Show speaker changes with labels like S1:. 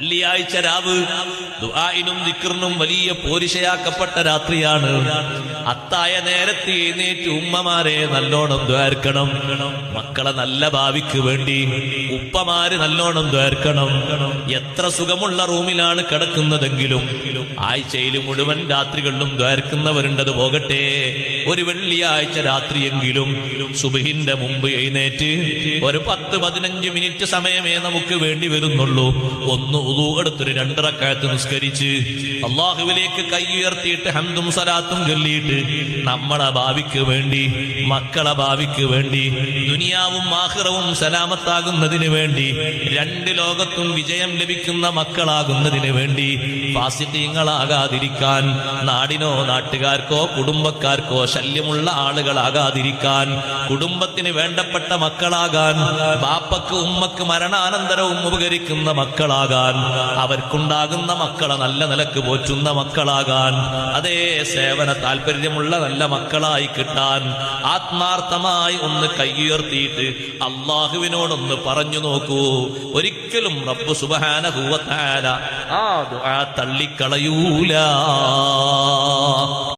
S1: വെള്ളിയാഴ്ച രാവ് ദുആഇനും ദിക്റിനും വലിയ പോരിശയാക്കപ്പെട്ട രാത്രിയാണ്. അത്തായ നേരത്തെ എഴുന്നേറ്റ് ഉമ്മമാരെ നല്ലോണം ദ്വാർക്കണം. മക്കളെ നല്ല ഭാവിക്ക് വേണ്ടി ഉപ്പമാര് നല്ലോണം ദ്വാർക്കണം. എത്ര സുഖമുള്ള റൂമിലാണ് കിടക്കുന്നതെങ്കിലും ആഴ്ചയിൽ മുഴുവൻ രാത്രികളിലും ദ്വാർക്കുന്നവരുണ്ടത് പോകട്ടെ. ഒരു വെള്ളിയാഴ്ച രാത്രിയെങ്കിലും സുബ്ഹിന്റെ മുമ്പ് എഴുന്നേറ്റ് ഒരു 10-15 മിനിറ്റ് സമയമേ നമുക്ക് വേണ്ടി വരുന്നുള്ളൂ. ഒന്ന് ഉളൂ എടുത്തൊരു 2 റക്അത്ത് നിസ്കരിച്ച് അല്ലാഹുവിലേക്ക് കൈ ഉയർത്തിയിട്ട് ഹംദും സലാത്തും ചൊല്ലിയിട്ട് നമ്മളെ ഭാവിക്ക് വേണ്ടി, മക്കളെ ഭാവിക്ക് വേണ്ടി, ദുനിയാവും ആഖിറവും സലാമത്താകുന്നതിന് വേണ്ടി, 2 ലോകത്തും വിജയം ലഭിക്കുന്ന മക്കളാകുന്നതിന് വേണ്ടി, ഫാസിഖീങ്ങളാകാതിരിക്കാൻ, നാടിനോ നാട്ടുകാർക്കോ കുടുംബക്കാർക്കോ ശല്യമുള്ള ആളുകളാകാതിരിക്കാൻ, കുടുംബത്തിന് വേണ്ടപ്പെട്ട മക്കളാകാൻ, ബാപ്പക്ക് ഉമ്മക്ക് മരണാനന്തരവും ഉപകരിക്കുന്ന മക്കളാകാൻ, അവർക്കുണ്ടാകുന്ന മക്കളെ നല്ല നിലക്ക് പോറ്റുന്ന മക്കളാകാൻ, അതേ സേവന താല്പര്യമുള്ള നല്ല മക്കളായി കിട്ടാൻ ആത്മാർത്ഥമായി ഒന്ന് കൈയുയർത്തിയിട്ട് അള്ളാഹുവിനോടൊന്ന് പറഞ്ഞു നോക്കൂ. ഒരിക്കലും റബ്ബ് സുബ്ഹാനഹു വ തആല ആ ദുആ തള്ളിക്കളയൂല.